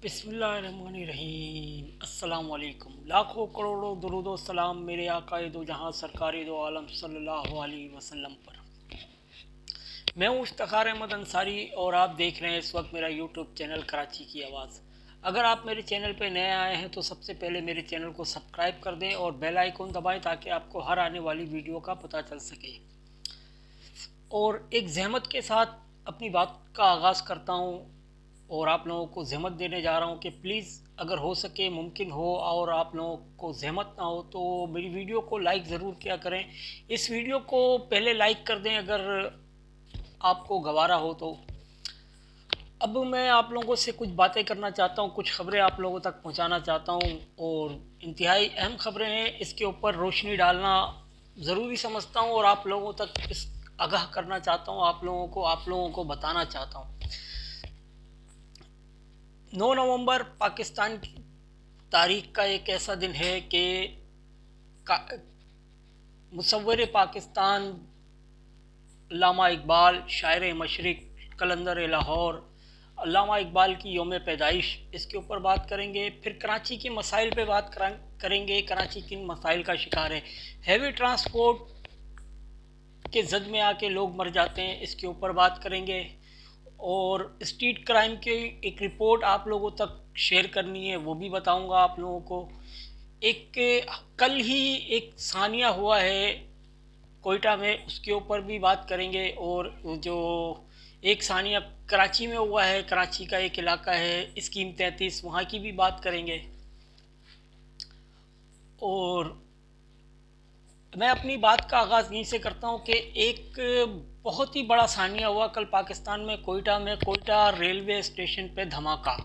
بسم اللہ الرحمن الرحیم۔ السلام علیکم، لاکھوں کروڑوں درود و سلام میرے آقا دو جہاں سرکار دو عالم صلی اللہ علیہ وسلم پر۔ میں ہوں افتخار احمد انصاری اور آپ دیکھ رہے ہیں اس وقت میرا یوٹیوب چینل کراچی کی آواز۔ اگر آپ میرے چینل پہ نئے آئے ہیں تو سب سے پہلے میرے چینل کو سبسکرائب کر دیں اور بیل آئیکن دبائیں تاکہ آپ کو ہر آنے والی ویڈیو کا پتہ چل سکے۔ اور ایک زحمت کے ساتھ اپنی بات کا آغاز کرتا ہوں اور آپ لوگوں کو زحمت دینے جا رہا ہوں کہ پلیز اگر ہو سکے ممکن ہو اور آپ لوگوں کو زحمت نہ ہو تو میری ویڈیو کو لائک ضرور کیا کریں۔ اس ویڈیو کو پہلے لائک کر دیں اگر آپ کو گوارا ہو تو۔ اب میں آپ لوگوں سے کچھ باتیں کرنا چاہتا ہوں، کچھ خبریں آپ لوگوں تک پہنچانا چاہتا ہوں اور انتہائی اہم خبریں ہیں، اس کے اوپر روشنی ڈالنا ضروری سمجھتا ہوں اور آپ لوگوں تک اس آگاہ کرنا چاہتا ہوں، آپ لوگوں کو بتانا چاہتا ہوں۔ 9 نومبر پاکستان کی تاریخ کا ایک ایسا دن ہے کہ مصور پاکستان علامہ اقبال شاعر مشرق قلندر لاہور علامہ اقبال کی یوم پیدائش، اس کے اوپر بات کریں گے۔ پھر کراچی کے مسائل پہ بات کریں گے، کراچی کن مسائل کا شکار ہے، ہیوی ٹرانسپورٹ کے زد میں آ کے لوگ مر جاتے ہیں، اس کے اوپر بات کریں گے۔ اور اسٹریٹ کرائم کی ایک رپورٹ آپ لوگوں تک شیئر کرنی ہے، وہ بھی بتاؤں گا آپ لوگوں کو۔ ایک کل ہی ایک ثانیہ ہوا ہے کوئٹہ میں، اس کے اوپر بھی بات کریں گے۔ اور جو ایک ثانیہ کراچی میں ہوا ہے، کراچی کا ایک علاقہ ہے اسکیم 33، وہاں کی بھی بات کریں گے۔ اور میں اپنی بات کا آغاز یہیں سے کرتا ہوں کہ ایک بہت ہی بڑا ثانیہ ہوا کل پاکستان میں کوئٹہ ریلوے اسٹیشن پہ دھماکہ،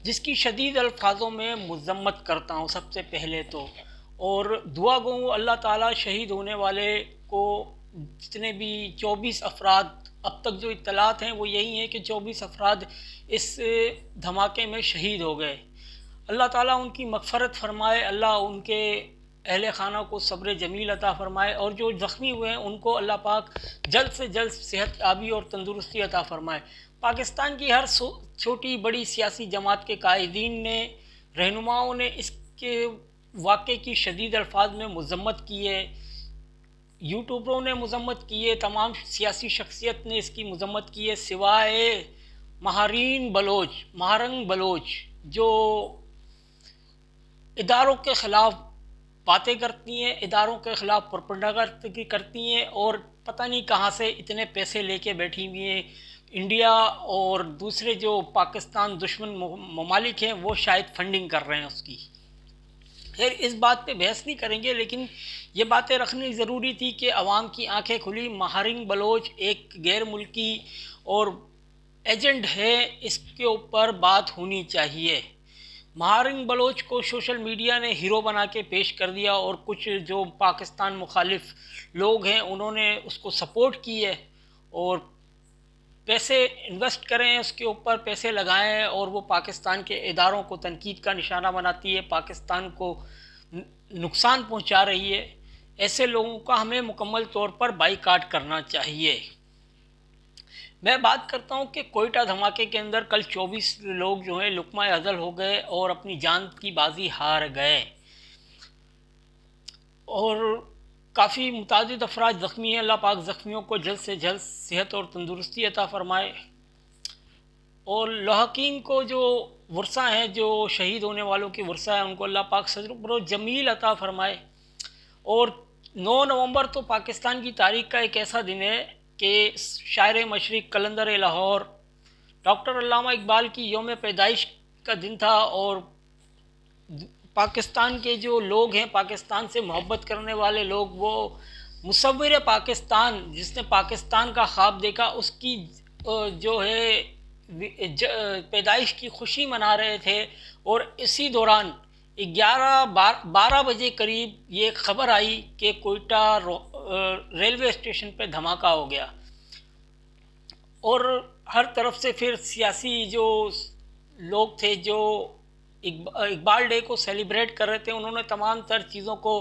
جس کی شدید الفاظوں میں مذمت کرتا ہوں سب سے پہلے تو، اور دعا گو اللہ تعالیٰ شہید ہونے والے کو، جتنے بھی 24 افراد اب تک جو اطلاعات ہیں وہ یہی ہیں کہ 24 افراد اس دھماکے میں شہید ہو گئے، اللہ تعالیٰ ان کی مغفرت فرمائے، اللہ ان کے اہل خانہ کو صبر جمیل عطا فرمائے، اور جو زخمی ہوئے ہیں ان کو اللہ پاک جلد سے جلد صحت یابی اور تندرستی عطا فرمائے۔ پاکستان کی ہر چھوٹی بڑی سیاسی جماعت کے قائدین نے، رہنماؤں نے اس کے واقعے کی شدید الفاظ میں مذمت کی ہے، یوٹیوبروں نے مذمت کی ہے، تمام سیاسی شخصیت نے اس کی مذمت کی ہے، سوائے مہارنگ بلوچ جو اداروں کے خلاف باتیں کرتی ہیں، اداروں کے خلاف پروپیگنڈا کرتی ہیں، اور پتہ نہیں کہاں سے اتنے پیسے لے کے بیٹھی ہوئی ہیں۔ انڈیا اور دوسرے جو پاکستان دشمن ممالک ہیں وہ شاید فنڈنگ کر رہے ہیں اس کی۔ خیر اس بات پہ بحث نہیں کریں گے، لیکن یہ باتیں رکھنی ضروری تھی کہ عوام کی آنکھیں کھلی۔ مہارنگ بلوچ ایک غیر ملکی اور ایجنٹ ہے، اس کے اوپر بات ہونی چاہیے۔ مہارنگ بلوچ کو سوشل میڈیا نے ہیرو بنا کے پیش کر دیا، اور کچھ جو پاکستان مخالف لوگ ہیں انہوں نے اس کو سپورٹ کی ہے، اور پیسے انویسٹ کریں، اس کے اوپر پیسے لگائیں، اور وہ پاکستان کے اداروں کو تنقید کا نشانہ بناتی ہے، پاکستان کو نقصان پہنچا رہی ہے۔ ایسے لوگوں کا ہمیں مکمل طور پر بائیکاٹ کرنا چاہیے۔ میں بات کرتا ہوں کہ کوئٹہ دھماکے کے اندر کل 24 لوگ جو ہیں لقمہ ازل ہو گئے اور اپنی جان کی بازی ہار گئے، اور کافی متعدد افراد زخمی ہیں، اللہ پاک زخمیوں کو جلد سے جلد صحت اور تندرستی عطا فرمائے، اور لاحقین کو جو ورثہ ہیں، جو شہید ہونے والوں کے ورثہ ہیں، ان کو اللہ پاک صبر و جمیل عطا فرمائے۔ اور 9 نومبر تو پاکستان کی تاریخ کا ایک ایسا دن ہے کہ شاعر مشرق قلندر لاہور ڈاکٹر علامہ اقبال کی یوم پیدائش کا دن تھا، اور پاکستان کے جو لوگ ہیں، پاکستان سے محبت کرنے والے لوگ، وہ مصور پاکستان جس نے پاکستان کا خواب دیکھا، اس کی جو ہے پیدائش کی خوشی منا رہے تھے، اور اسی دوران 12 بجے قریب یہ خبر آئی کہ کوئٹہ ریلوے اسٹیشن پہ دھماکہ ہو گیا، اور ہر طرف سے پھر سیاسی جو لوگ تھے جو اقبال ڈے کو سیلیبریٹ کر رہے تھے، انہوں نے تمام تر چیزوں کو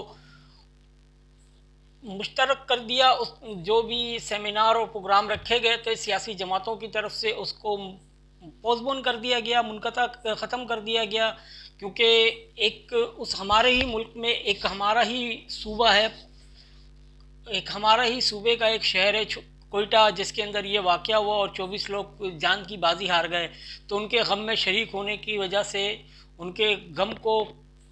مشترک کر دیا۔ جو بھی سیمینار اور پروگرام رکھے گئے تھے سیاسی جماعتوں کی طرف سے، اس کو پوسٹ کر دیا گیا، منقطع ختم کر دیا گیا، کیونکہ ایک اس ہمارے ہی ملک میں ایک ہمارا ہی صوبہ ہے، ایک ہمارا ہی صوبے کا ایک شہر ہے کوئٹہ، جس کے اندر یہ واقعہ ہوا اور 24 لوگ جان کی بازی ہار گئے، تو ان کے غم میں شریک ہونے کی وجہ سے، ان کے غم کو،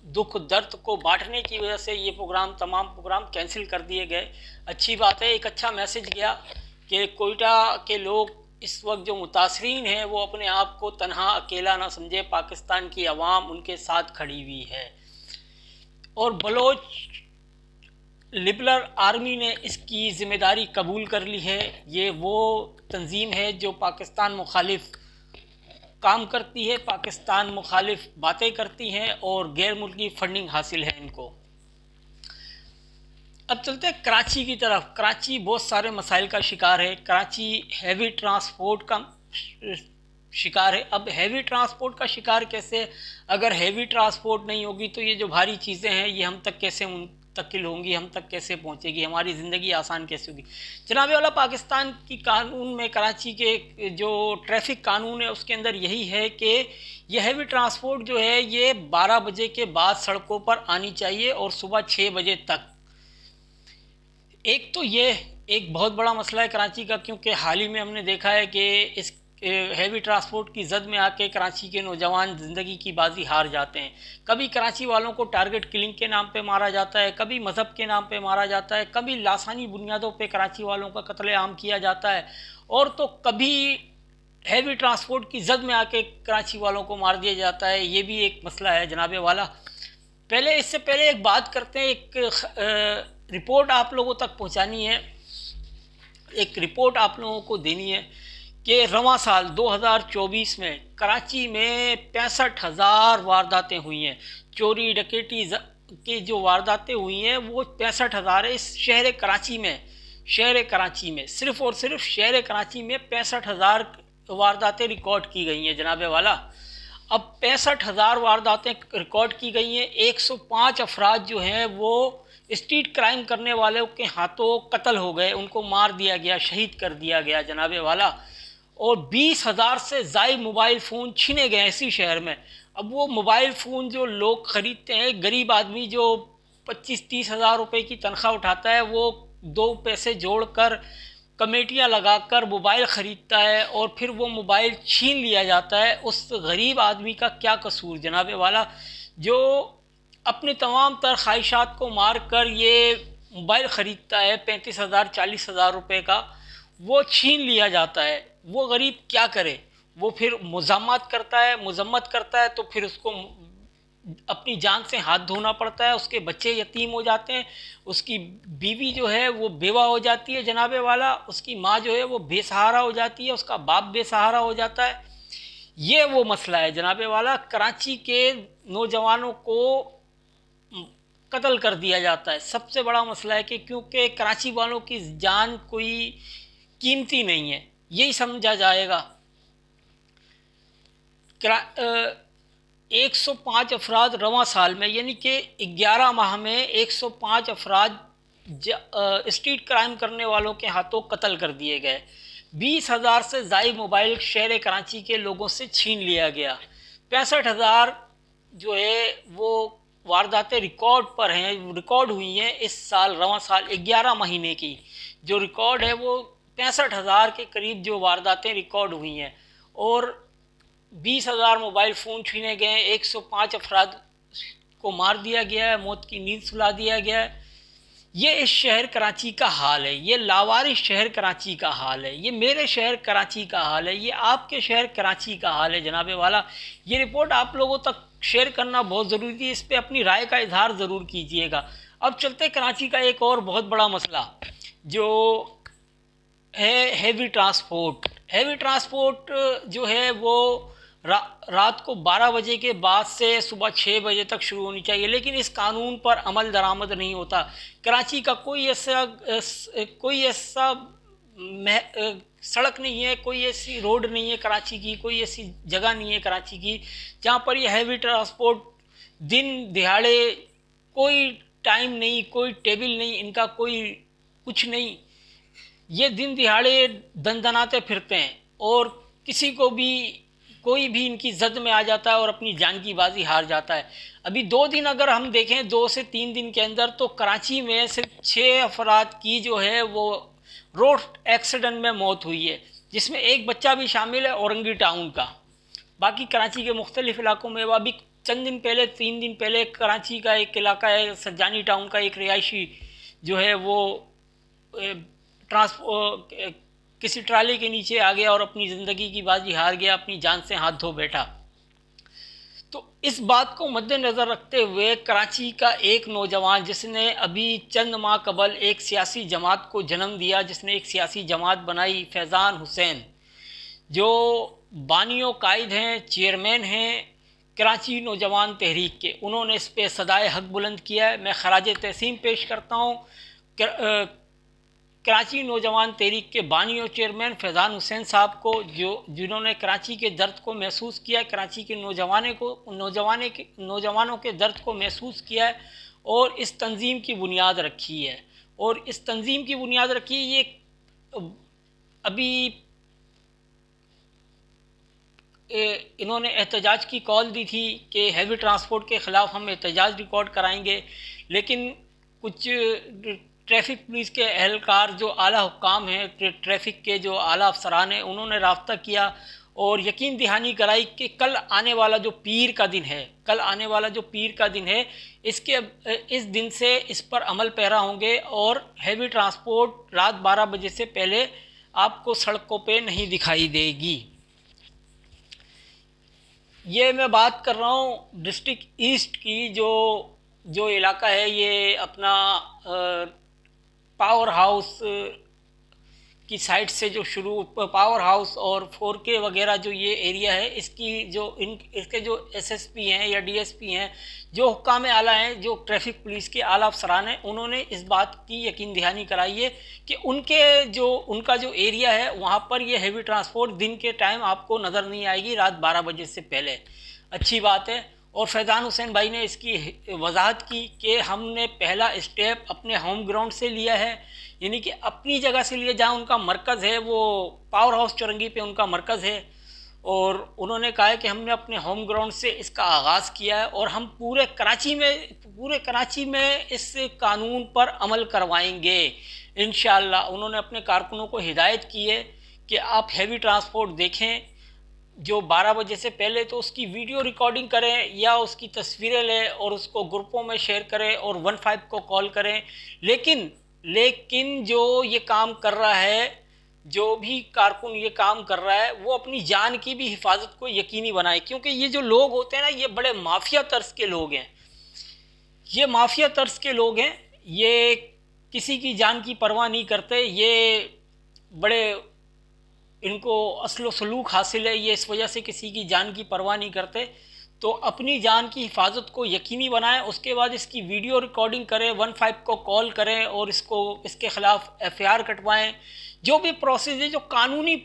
دکھ درد کو بانٹنے کی وجہ سے یہ تمام پروگرام کینسل کر دیے گئے۔ اچھی بات ہے، ایک اچھا میسج گیا کہ کوئٹہ کے لوگ اس وقت جو متاثرین ہیں وہ اپنے آپ کو تنہا اکیلا نہ سمجھے، پاکستان کی عوام ان کے ساتھ کھڑی ہوئی ہے۔ اور بلوچ لبرل آرمی نے اس کی ذمہ داری قبول کر لی ہے۔ یہ وہ تنظیم ہے جو پاکستان مخالف کام کرتی ہے، پاکستان مخالف باتیں کرتی ہیں اور غیر ملکی فنڈنگ حاصل ہے ان کو۔ اب چلتے ہیں کراچی کی طرف۔ کراچی بہت سارے مسائل کا شکار ہے، کراچی ہیوی ٹرانسپورٹ کا شکار ہے۔ اب ہیوی ٹرانسپورٹ کا شکار کیسے؟ اگر ہیوی ٹرانسپورٹ نہیں ہوگی تو یہ جو بھاری چیزیں ہیں یہ ہم تک کیسے منتقل ہوں گی، ہم تک کیسے پہنچے گی، ہماری زندگی آسان کیسے ہوگی؟ جناب والا، پاکستان کی قانون میں کراچی کے جو ٹریفک قانون ہے اس کے اندر یہی ہے کہ یہ ہیوی ٹرانسپورٹ جو ہے یہ 12 بجے کے بعد سڑکوں پر آنی چاہیے اور صبح 6 بجے تک۔ ایک تو یہ ایک بہت بڑا مسئلہ ہے کراچی کا، کیونکہ حال ہی میں ہم نے دیکھا ہے کہ اس ہیوی ٹرانسپورٹ کی زد میں آ کے کراچی کے نوجوان زندگی کی بازی ہار جاتے ہیں۔ کبھی کراچی والوں کو ٹارگٹ کلنگ کے نام پہ مارا جاتا ہے، کبھی مذہب کے نام پہ مارا جاتا ہے، کبھی لاسانی بنیادوں پہ کراچی والوں کا قتل عام کیا جاتا ہے، اور تو کبھی ہیوی ٹرانسپورٹ کی زد میں آ کے کراچی والوں کو مار دیا جاتا ہے۔ یہ بھی ایک مسئلہ ہے جناب والا۔ اس سے پہلے ایک بات کرتے ہیں، ایک رپورٹ آپ لوگوں تک پہنچانی ہے، ایک رپورٹ آپ لوگوں کو دینی ہے کہ رواں سال 2024 میں کراچی میں 65,000 وارداتیں ہوئی ہیں، چوری ڈکیٹی کی جو وارداتیں ہوئی ہیں وہ 65,000 ہے۔ اس شہر کراچی میں صرف اور صرف شہر کراچی میں 65,000 وارداتیں ریکارڈ کی گئی ہیں جناب والا۔ اب 65,000 وارداتیں ریکارڈ کی گئی ہیں، 105 افراد جو ہیں وہ اسٹریٹ کرائم کرنے والوں کے ہاتھوں قتل ہو گئے، ان کو مار دیا گیا، شہید کر دیا گیا جناب والا، اور 20,000 سے زائد موبائل فون چھینے گئے اسی شہر میں۔ اب وہ موبائل فون جو لوگ خریدتے ہیں، غریب آدمی جو 25-30 ہزار روپے کی تنخواہ اٹھاتا ہے، وہ 2 پیسے جوڑ کر کمیٹیاں لگا کر موبائل خریدتا ہے اور پھر وہ موبائل چھین لیا جاتا ہے۔ اس غریب آدمی کا کیا قصور جناب والا، جو اپنے تمام تر خواہشات کو مار کر یہ موبائل خریدتا ہے 35,000 40,000 روپے کا، وہ چھین لیا جاتا ہے۔ وہ غریب کیا کرے؟ وہ پھر مذمت کرتا ہے تو پھر اس کو اپنی جان سے ہاتھ دھونا پڑتا ہے، اس کے بچے یتیم ہو جاتے ہیں، اس کی بیوی جو ہے وہ بیوہ ہو جاتی ہے جناب والا، اس کی ماں جو ہے وہ بے سہارا ہو جاتی ہے، اس کا باپ بے سہارا ہو جاتا ہے۔ یہ وہ مسئلہ ہے جناب والا، کراچی کے نوجوانوں کو قتل کر دیا جاتا ہے۔ سب سے بڑا مسئلہ ہے کہ کیونکہ کراچی والوں کی جان کوئی قیمتی نہیں ہے، یہی سمجھا جائے گا۔ 105 افراد رواں سال میں، یعنی کہ 11 ماہ میں 105 افراد اسٹریٹ کرائم کرنے والوں کے ہاتھوں قتل کر دیے گئے۔ 20,000 سے زائد موبائل شہر کراچی کے لوگوں سے چھین لیا گیا۔ 65,000 جو ہے وہ وارداتیں ریکارڈ ہوئی ہیں اس سال، رواں سال 11 مہینے کی جو ریکارڈ ہے وہ 65,000 کے قریب جو وارداتیں ریکارڈ ہوئی ہیں، اور 20,000 موبائل فون چھینے گئے ہیں، 105 افراد کو مار دیا گیا ہے، موت کی نیند سلا دیا گیا ہے۔ یہ اس شہر کراچی کا حال ہے، یہ لاوارث شہر کراچی کا حال ہے، یہ میرے شہر کراچی کا حال ہے، یہ آپ کے شہر کراچی کا حال ہے جناب والا۔ یہ رپورٹ آپ لوگوں تک شیئر کرنا بہت ضروری ہے، اس پہ اپنی رائے کا اظہار ضرور کیجئے گا۔ اب چلتے کراچی کا ایک اور بہت بڑا مسئلہ جو ہے ہیوی ٹرانسپورٹ جو ہے وہ رات کو 12 بجے کے بعد سے صبح 6 بجے تک شروع ہونی چاہیے، لیکن اس قانون پر عمل درآمد نہیں ہوتا۔ کراچی کا کوئی ایسا سڑک نہیں ہے، کوئی ایسی روڈ نہیں ہے کراچی کی، کوئی ایسی جگہ نہیں ہے کراچی کی جہاں پر یہ ہیوی ٹرانسپورٹ دن دہاڑے، کوئی ٹائم نہیں، کوئی ٹیبل نہیں، ان کا کوئی کچھ نہیں، یہ دن دہاڑے دندناتے پھرتے ہیں اور کسی کو بھی کوئی بھی ان کی زد میں آ جاتا ہے اور اپنی جان کی بازی ہار جاتا ہے۔ ابھی 2 دن اگر ہم دیکھیں، 2 سے 3 دن کے اندر، تو کراچی میں صرف 6 افراد کی جو ہے وہ روڈ ایکسیڈنٹ میں موت ہوئی ہے، جس میں ایک بچہ بھی شامل ہے اورنگی ٹاؤن کا۔ باقی کراچی کے مختلف علاقوں میں ابھی چند دن پہلے، 3 دن پہلے، کراچی کا ایک علاقہ ہے سجانی ٹاؤن کا، ایک رہائشی جو ہے وہ کسی ٹرالی کے نیچے آ گیا اور اپنی زندگی کی بازی ہار گیا، اپنی جان سے ہاتھ دھو بیٹھا۔ تو اس بات کو مد نظر رکھتے ہوئے کراچی کا ایک نوجوان جس نے ابھی چند ماہ قبل ایک سیاسی جماعت کو جنم دیا، جس نے ایک سیاسی جماعت بنائی، فیضان حسین، جو بانی و قائد ہیں، چیئرمین ہیں کراچی نوجوان تحریک کے، انہوں نے اس پہ صدائے حق بلند کیا ہے۔ میں خراج تحسین پیش کرتا ہوں کراچی نوجوان تحریک کے بانی و چیئرمین فیضان حسین صاحب کو، جنہوں نے کراچی کے درد کو محسوس کیا ہے، کراچی کے نوجوانوں کے درد کو محسوس کیا ہے اور اس تنظیم کی بنیاد رکھی ہے۔ اور اس تنظیم کی بنیاد رکھی ہے، یہ ابھی انہوں نے احتجاج کی کال دی تھی کہ ہیوی ٹرانسپورٹ کے خلاف ہم احتجاج ریکارڈ کرائیں گے، لیکن کچھ ٹریفک پولیس کے اہلکار جو اعلیٰ حکام ہیں، ٹریفک کے جو اعلیٰ افسران ہیں، انہوں نے رابطہ کیا اور یقین دہانی کرائی کہ کل آنے والا جو پیر کا دن ہے، اس دن سے اس پر عمل پیرا ہوں گے اور ہیوی ٹرانسپورٹ رات 12 بجے سے پہلے آپ کو سڑکوں پہ نہیں دکھائی دے گی۔ یہ میں بات کر رہا ہوں ڈسٹرکٹ ایسٹ کی، جو علاقہ ہے یہ اپنا پاور ہاؤس کی سائٹ سے جو شروع، پاور ہاؤس اور 4K وغیرہ جو یہ ایریا ہے، اس کے جو ایس پی ہیں یا DSP ہیں، جو حکام اعلیٰ ہیں، جو ٹریفک پولیس کے اعلیٰ افسران ہیں، انہوں نے اس بات کی یقین دہانی کرائی ہے کہ ان کا جو ایریا ہے وہاں پر یہ ہیوی ٹرانسپورٹ دن کے ٹائم آپ کو نظر نہیں آئے گی، رات 12 بجے سے پہلے۔ اچھی بات ہے۔ اور فیضان حسین بھائی نے اس کی وضاحت کی کہ ہم نے پہلا اسٹیپ اپنے ہوم گراؤنڈ سے لیا ہے، یعنی کہ اپنی جگہ سے لیے جہاں ان کا مرکز ہے، وہ پاور ہاؤس چورنگی پہ ان کا مرکز ہے، اور انہوں نے کہا ہے کہ ہم نے اپنے ہوم گراؤنڈ سے اس کا آغاز کیا ہے اور ہم پورے کراچی میں اس قانون پر عمل کروائیں گے انشاءاللہ۔ انہوں نے اپنے کارکنوں کو ہدایت کی ہے کہ آپ ہیوی ٹرانسپورٹ دیکھیں جو 12 بجے سے پہلے، تو اس کی ویڈیو ریکارڈنگ کریں یا اس کی تصویریں لیں اور اس کو گروپوں میں شیئر کریں اور 15 کو کال کریں۔ لیکن جو یہ کام کر رہا ہے، جو بھی کارکن یہ کام کر رہا ہے، وہ اپنی جان کی بھی حفاظت کو یقینی بنائے، کیونکہ یہ جو لوگ ہوتے ہیں نا، یہ بڑے مافیا طرز کے لوگ ہیں۔ یہ کسی کی جان کی پرواہ نہیں کرتے، یہ بڑے، ان کو اصل و سلوک حاصل ہے، یہ اس وجہ سے کسی کی جان کی پرواہ نہیں کرتے۔ تو اپنی جان کی حفاظت کو یقینی بنائیں، اس کے بعد اس کی ویڈیو ریکارڈنگ کریں، 15 کو کال کریں اور اس کے خلاف FIR کٹوائیں۔ جو بھی پروسیس ہے، جو قانونی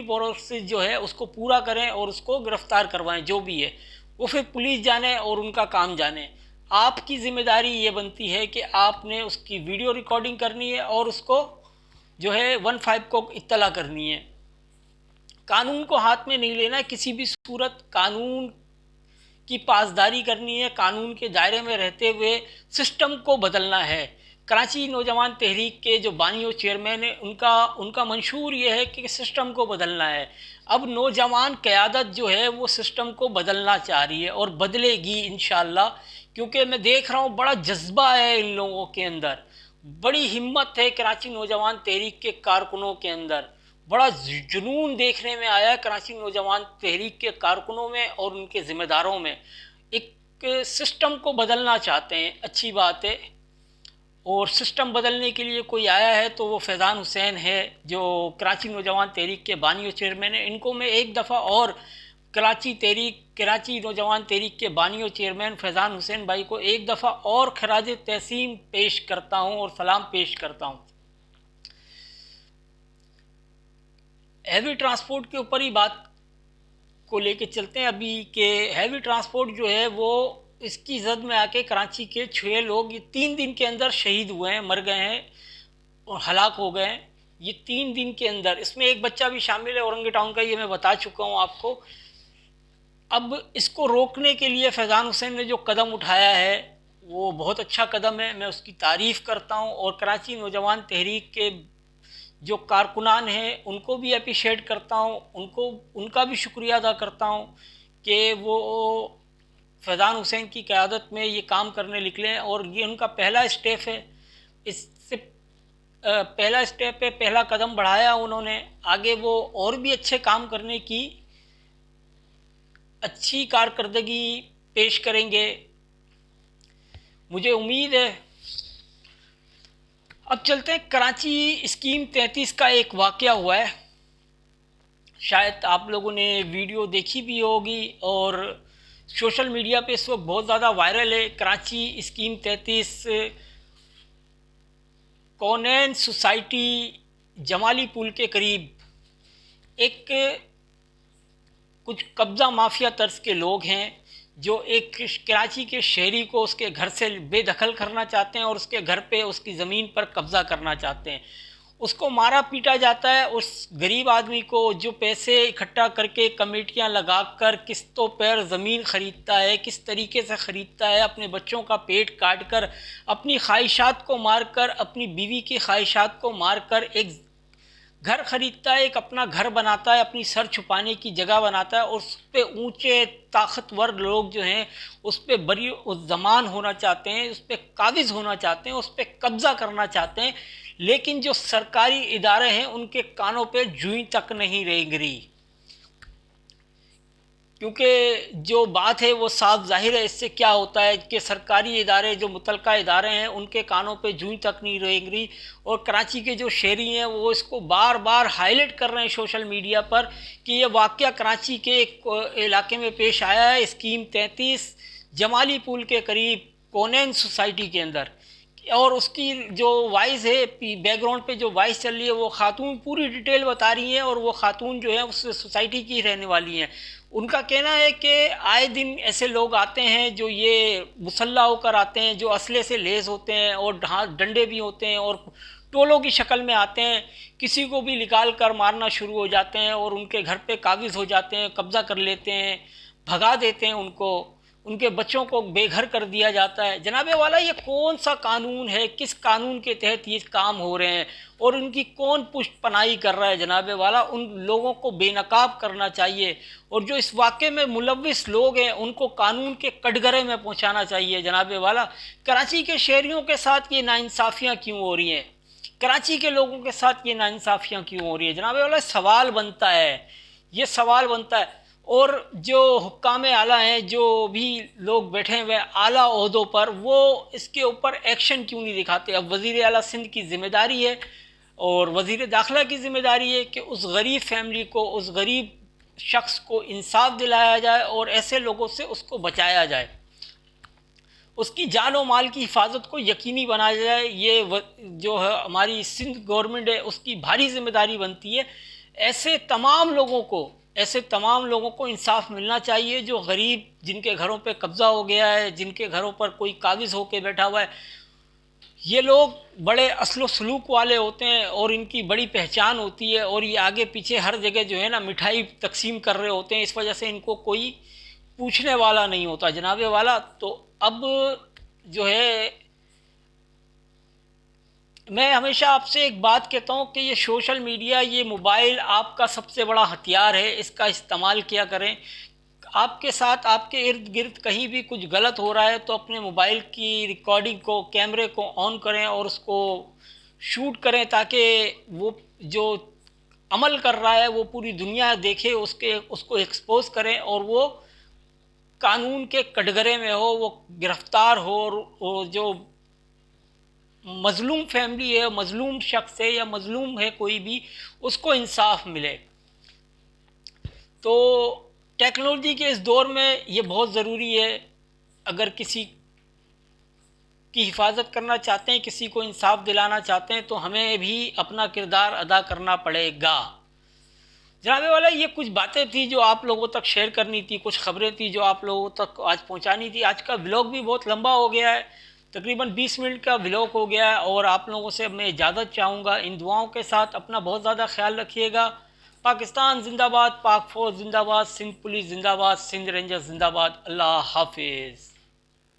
پروسیس جو ہے اس کو پورا کریں اور اس کو گرفتار کروائیں، جو بھی ہے وہ پھر پولیس جانے اور ان کا کام جانے۔ آپ کی ذمہ داری یہ بنتی ہے کہ آپ نے اس کی ویڈیو ریکارڈنگ کرنی ہے اور اس کو جو ہے 15 کو اطلاع کرنی ہے۔ قانون کو ہاتھ میں نہیں لینا ہے، کسی بھی صورت قانون کی پاسداری کرنی ہے، قانون کے دائرے میں رہتے ہوئے سسٹم کو بدلنا ہے۔ کراچی نوجوان تحریک کے جو بانی و چیئرمین ہیں، ان کا منشور یہ ہے کہ سسٹم کو بدلنا ہے۔ اب نوجوان قیادت جو ہے وہ سسٹم کو بدلنا چاہ رہی ہے اور بدلے گی انشاءاللہ، کیونکہ میں دیکھ رہا ہوں بڑا جذبہ ہے ان لوگوں کے اندر، بڑی ہمت ہے کراچی نوجوان تحریک کے کارکنوں کے اندر، بڑا جنون دیکھنے میں آیا ہے کراچی نوجوان تحریک کے کارکنوں میں اور ان کے ذمہ داروں میں۔ ایک سسٹم کو بدلنا چاہتے ہیں، اچھی بات ہے، اور سسٹم بدلنے کے لیے کوئی آیا ہے تو وہ فیضان حسین ہے، جو کراچی نوجوان تحریک کے بانی و چیئرمین ہیں۔ ان کو میں ایک دفعہ اور کراچی نوجوان تحریک کے بانی و چیئرمین فیضان حسین بھائی کو ایک دفعہ اور خراج تحسین پیش کرتا ہوں اور سلام پیش کرتا ہوں۔ ہیوی ٹرانسپورٹ کے اوپر ہی بات کو لے کے چلتے ہیں ابھی، کہ ہیوی ٹرانسپورٹ جو ہے وہ اس کی زد میں آ کے کراچی کے 6 لوگ یہ 3 دن کے اندر شہید ہوئے ہیں، مر گئے ہیں اور ہلاک ہو گئے ہیں۔ یہ 3 دن کے اندر، اس میں ایک بچہ بھی شامل ہے اورنگ ٹاؤن کا، یہ میں بتا چکا ہوں آپ کو۔ اب اس کو روکنے کے لیے فیضان حسین نے جو قدم اٹھایا ہے وہ بہت اچھا قدم ہے، میں اس کی تعریف کرتا ہوں، اور کراچی نوجوان تحریک کے جو کارکنان ہیں ان کو بھی اپریشیٹ کرتا ہوں، ان کا بھی شکریہ ادا کرتا ہوں کہ وہ فیضان حسین کی قیادت میں یہ کام کرنے نکلے، اور یہ ان کا پہلا اسٹیپ ہے۔ اس سے پہلا اسٹیپ ہے، پہلا قدم بڑھایا انہوں نے، آگے وہ اور بھی اچھے کام کرنے کی اچھی کارکردگی پیش کریں گے، مجھے امید ہے۔ اب چلتے ہیں، کراچی اسکیم 33 کا ایک واقعہ ہوا ہے، شاید آپ لوگوں نے ویڈیو دیکھی بھی ہوگی اور سوشل میڈیا پہ اس وقت بہت زیادہ وائرل ہے۔ کراچی اسکیم 33 کونین سوسائٹی جمالی پول کے قریب ایک کچھ قبضہ مافیا طرز کے لوگ ہیں جو ایک کراچی کے شہری کو اس کے گھر سے بے دخل کرنا چاہتے ہیں اور اس کے گھر پہ اس کی زمین پر قبضہ کرنا چاہتے ہیں۔ اس کو مارا پیٹا جاتا ہے، اس غریب آدمی کو جو پیسے اکٹھا کر کے کمیٹیاں لگا کر قسطوں پر زمین خریدتا ہے، کس طریقے سے خریدتا ہے، اپنے بچوں کا پیٹ کاٹ کر، اپنی خواہشات کو مار کر، اپنی بیوی کی خواہشات کو مار کر ایک گھر خریدتا ہے، ایک اپنا گھر بناتا ہے، اپنی سر چھپانے کی جگہ بناتا ہے، اور اس پہ اونچے طاقتور لوگ جو ہیں اس پہ بری الزمان ہونا چاہتے ہیں، اس پہ قابض ہونا چاہتے ہیں، اس پہ قبضہ کرنا چاہتے ہیں، لیکن جو سرکاری ادارے ہیں ان کے کانوں پہ جوئیں تک نہیں رینگ رہی، کیونکہ جو بات ہے وہ صاف ظاہر ہے۔ اس سے کیا ہوتا ہے کہ سرکاری ادارے، جو متعلقہ ادارے ہیں، ان کے کانوں پہ جوئیں تک نہیں رینگ رہی، اور کراچی کے جو شہری ہیں وہ اس کو بار بار ہائی لائٹ کر رہے ہیں سوشل میڈیا پر کہ یہ واقعہ کراچی کے ایک علاقے میں پیش آیا ہے، اسکیم 33 جمالی پول کے قریب کونین سوسائٹی کے اندر، اور اس کی جو وائس ہے، بیک گراؤنڈ پہ جو وائس چل رہی ہے، وہ خاتون پوری ڈیٹیل بتا رہی ہیں، اور وہ خاتون جو ہے اس سوسائٹی کی رہنے والی ہیں۔ ان کا کہنا ہے کہ آئے دن ایسے لوگ آتے ہیں جو یہ مسلح ہو کر آتے ہیں، جو اسلحے سے لیس ہوتے ہیں اور ڈنڈے بھی ہوتے ہیں، اور ٹولوں کی شکل میں آتے ہیں، کسی کو بھی نکال کر مارنا شروع ہو جاتے ہیں، اور ان کے گھر پہ قابض ہو جاتے ہیں، قبضہ کر لیتے ہیں، بھگا دیتے ہیں ان کو، ان کے بچوں کو بے گھر کر دیا جاتا ہے۔ جناب والا، یہ کون سا قانون ہے؟ کس قانون کے تحت یہ کام ہو رہے ہیں اور ان کی کون پشت پناہی کر رہا ہے؟ جناب والا، ان لوگوں کو بے نقاب کرنا چاہیے، اور جو اس واقعے میں ملوث لوگ ہیں ان کو قانون کے کٹگرے میں پہنچانا چاہیے۔ جناب والا، کراچی کے شہریوں کے ساتھ یہ ناانصافیاں کیوں ہو رہی ہیں؟ کراچی کے لوگوں کے ساتھ یہ ناانصافیاں کیوں ہو رہی ہیں؟ جناب والا، سوال بنتا ہے، یہ سوال بنتا ہے۔ اور جو حکام اعلیٰ ہیں، جو بھی لوگ بیٹھے ہوئے اعلیٰ عہدوں پر، وہ اس کے اوپر ایکشن کیوں نہیں دکھاتے؟ اب وزیر اعلیٰ سندھ کی ذمہ داری ہے اور وزیر داخلہ کی ذمہ داری ہے کہ اس غریب فیملی کو، اس غریب شخص کو انصاف دلایا جائے اور ایسے لوگوں سے اس کو بچایا جائے، اس کی جان و مال کی حفاظت کو یقینی بنایا جائے۔ یہ جو ہے ہماری سندھ گورنمنٹ ہے، اس کی بھاری ذمہ داری بنتی ہے۔ ایسے تمام لوگوں کو انصاف ملنا چاہیے جو غریب، جن کے گھروں پہ قبضہ ہو گیا ہے، جن کے گھروں پر کوئی قابض ہو کے بیٹھا ہوا ہے۔ یہ لوگ بڑے اصل و سلوک والے ہوتے ہیں اور ان کی بڑی پہچان ہوتی ہے، اور یہ آگے پیچھے ہر جگہ جو ہے نا مٹھائی تقسیم کر رہے ہوتے ہیں، اس وجہ سے ان کو کوئی پوچھنے والا نہیں ہوتا۔ جناب والا، تو اب جو ہے میں ہمیشہ آپ سے ایک بات کہتا ہوں کہ یہ سوشل میڈیا، یہ موبائل آپ کا سب سے بڑا ہتھیار ہے، اس کا استعمال کیا کریں۔ آپ کے ساتھ، آپ کے ارد گرد کہیں بھی کچھ غلط ہو رہا ہے تو اپنے موبائل کی ریکارڈنگ کو، کیمرے کو آن کریں اور اس کو شوٹ کریں، تاکہ وہ جو عمل کر رہا ہے وہ پوری دنیا دیکھے، اس کو ایکسپوز کریں، اور وہ قانون کے کٹگرے میں ہو، وہ گرفتار ہو، اور جو مظلوم فیملی ہے، مظلوم شخص ہے یا مظلوم ہے کوئی بھی، اس کو انصاف ملے۔ تو ٹیکنالوجی کے اس دور میں یہ بہت ضروری ہے، اگر کسی کی حفاظت کرنا چاہتے ہیں، کسی کو انصاف دلانا چاہتے ہیں، تو ہمیں بھی اپنا کردار ادا کرنا پڑے گا۔ جناب والا، یہ کچھ باتیں تھی جو آپ لوگوں تک شیئر کرنی تھی، کچھ خبریں تھی جو آپ لوگوں تک آج پہنچانی تھی۔ آج کا ولاگ بھی بہت لمبا ہو گیا ہے، تقریباً 20 منٹ کا ولاگ ہو گیا ہے، اور آپ لوگوں سے میں اجازت چاہوں گا ان دعاؤں کے ساتھ. اپنا بہت زیادہ خیال رکھیے گا. پاکستان زندہ باد، پاک فوج زندہ باد، سندھ پولیس زندہ باد، سندھ رینجر زندہ باد. اللہ حافظ.